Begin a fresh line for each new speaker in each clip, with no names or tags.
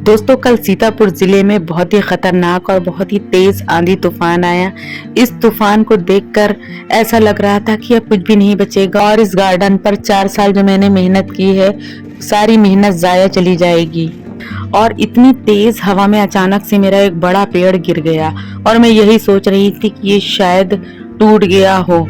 दोस्तों, कल सीतापुर जिले में बहुत ही खतरनाक और बहुत ही तेज आंधी तूफान आया। इस तूफान को देखकर ऐसा लग रहा था कि अब कुछ भी नहीं बचेगा और इस गार्डन पर 4 साल जो मैंने मेहनत की है, सारी मेहनत जाया चली जाएगी। और इतनी तेज हवा में अचानक से मेरा एक बड़ा पेड़ गिर गया और मैं यही सोच रही थी कि ये शायद टूट गया हो,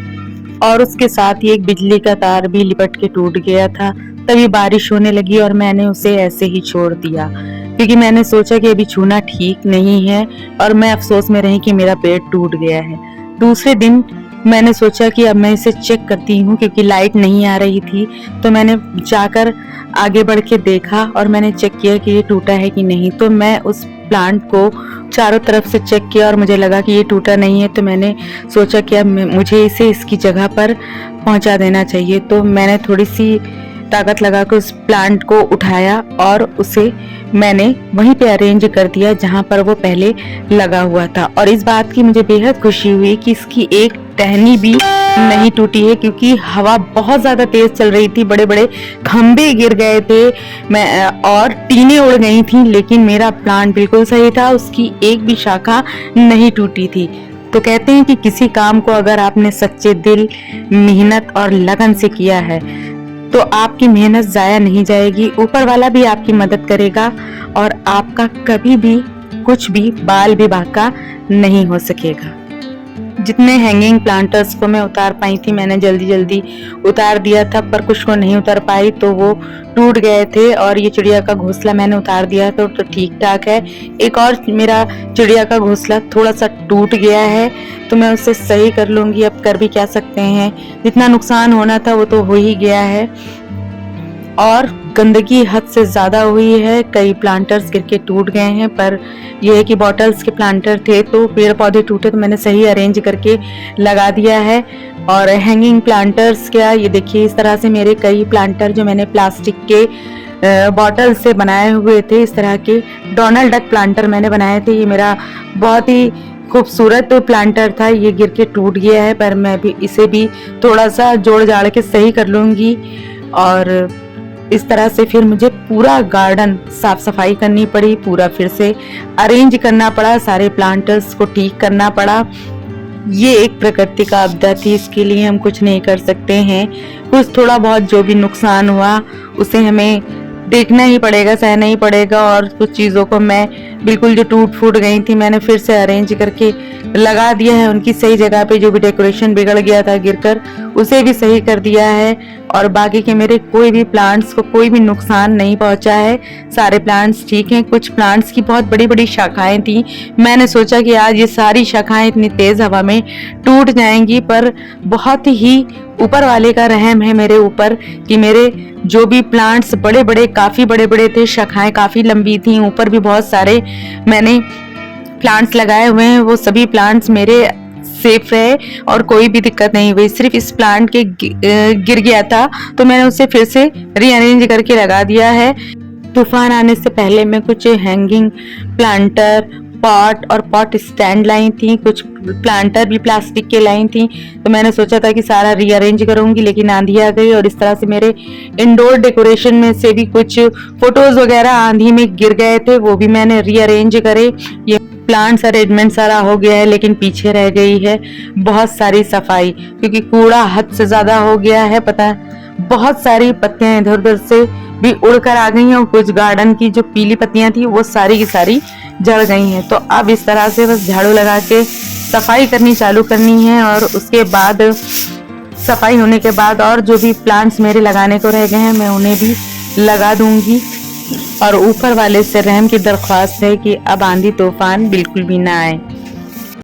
और उसके साथ ही एक बिजली का तार भी लिपट के टूट गया था। तभी बारिश होने लगी और मैंने उसे ऐसे ही छोड़ दिया, क्योंकि मैंने सोचा कि अभी छूना ठीक नहीं है और मैं अफसोस में रही कि मेरा पेड़ टूट गया है। दूसरे दिन मैंने सोचा कि अब मैं इसे चेक करती हूँ, क्योंकि लाइट नहीं आ रही थी। तो मैंने जाकर आगे बढ़ के देखा और मैंने चेक किया कि ये टूटा है कि नहीं। तो मैं उस प्लांट को चारों तरफ से चेक किया और मुझे लगा कि ये टूटा नहीं है। तो मैंने सोचा कि अब मुझे इसे इसकी जगह पर पहुंचा देना चाहिए। तो मैंने थोड़ी सी ताकत लगाकर उस प्लांट को उठाया और उसे मैंने वहीं पे अरेंज कर दिया जहां पर वो पहले लगा हुआ था। और इस बात की मुझे बेहद खुशी हुई कि इसकी एक टहनी भी नहीं टूटी है, क्योंकि हवा बहुत ज्यादा तेज चल रही थी, बड़े बड़े खंभे गिर गए थे और टीनें उड़ गई थी, लेकिन मेरा प्लांट बिल्कुल सही था, उसकी एक भी शाखा नहीं टूटी थी। तो कहते हैं कि किसी काम को अगर आपने सच्चे दिल, मेहनत और लगन से किया है तो आपकी मेहनत जाया नहीं जाएगी। ऊपर वाला भी आपकी मदद करेगा और आपका कभी भी कुछ भी बाल भी बांका नहीं हो सकेगा। जितने हैंगिंग प्लांटर्स को मैं उतार पाई थी, मैंने जल्दी जल्दी उतार दिया था, पर कुछ को नहीं उतार पाई तो वो टूट गए थे। और ये चिड़िया का घोंसला मैंने उतार दिया तो ठीक ठाक है। एक और मेरा चिड़िया का घोंसला थोड़ा सा टूट गया है, तो मैं उसे सही कर लूंगी। अब कर भी क्या सकते हैं, जितना नुकसान होना था वो तो हो ही गया है। और गंदगी हद से ज्यादा हुई है, कई प्लांटर्स गिर के टूट गए हैं, पर यह है कि बॉटल्स के प्लांटर थे तो पेड़ पौधे टूटे तो मैंने सही अरेंज करके लगा दिया है। और हैंगिंग प्लांटर्स क्या, ये देखिए इस तरह से मेरे कई प्लांटर जो मैंने प्लास्टिक के बॉटल से बनाए हुए थे, इस तरह के डोनाल्ड डक प्लांटर मैंने बनाए थे। ये मेरा बहुत ही खूबसूरत प्लांटर था, ये गिर के टूट गया है, पर मैं भी इसे भी थोड़ा सा जोड़ जाड़ के सही कर लूंगी। और इस तरह से फिर मुझे पूरा गार्डन साफ सफाई करनी पड़ी, पूरा फिर से अरेंज करना पड़ा, सारे प्लांटर्स को ठीक करना पड़ा। ये एक प्रकृति का आपदा थी, इसके लिए हम कुछ नहीं कर सकते हैं। कुछ थोड़ा बहुत जो भी नुकसान हुआ उसे हमें देखना ही पड़ेगा, सहना ही पड़ेगा। और कुछ चीज़ों को मैं बिल्कुल जो टूट फूट गई थी मैंने फिर से अरेंज करके लगा दिया है उनकी सही जगह पे। जो भी डेकोरेशन बिगड़ गया था गिरकर, उसे भी सही कर दिया है। और बाकी के मेरे कोई भी प्लांट्स को कोई भी नुकसान नहीं पहुंचा है, सारे प्लांट्स ठीक हैं। कुछ प्लांट्स की बहुत बड़ी बड़ी शाखाएं थी, मैंने सोचा कि आज ये सारी शाखाएं इतनी तेज हवा में टूट जाएंगी, पर बहुत ही ऊपर वाले का रहम है मेरे ऊपर कि मेरे जो भी प्लांट्स बड़े बड़े, काफी बड़े बड़े थे, शाखाएं काफी लंबी थी, ऊपर भी बहुत सारे मैंने प्लांट्स लगाए हुए हैं, वो सभी प्लांट्स मेरे सेफ रहे और कोई भी दिक्कत नहीं हुई। सिर्फ इस प्लांट के गिर गया था तो मैंने उसे फिर से रीअरेंज करके लगा दिया है। तूफान आने से पहले मैं कुछ हैंगिंग प्लांटर, पॉट और पॉट स्टैंड लाई थी, कुछ प्लांटर भी प्लास्टिक के लाई थी। तो मैंने सोचा था कि सारा रीअरेंज करूंगी, लेकिन आंधी आ गई और इस तरह से मेरे इंडोर डेकोरेशन में से भी कुछ फोटोज वगैरह आंधी में गिर गए थे, वो भी मैंने रीअरेंज करे। ये प्लांट्स अरेंजमेंट सारा हो गया है, लेकिन पीछे रह गई है बहुत सारी सफाई, क्योंकि कूड़ा हद से ज्यादा हो गया है। पता, बहुत सारी पत्तियां इधर उधर से भी उड़कर आ गई हैं और कुछ गार्डन की जो पीली पत्तियां थी वो सारी की सारी जल गई हैं। तो अब इस तरह से बस झाड़ू लगा के सफाई करनी चालू करनी है, और उसके बाद सफाई होने के बाद और जो भी प्लांट्स मेरे लगाने को रह गए हैं मैं उन्हें भी लगा दूंगी। और ऊपर वाले से रहम की दरख्वास्त है कि अब आंधी तूफान बिल्कुल भी ना आए।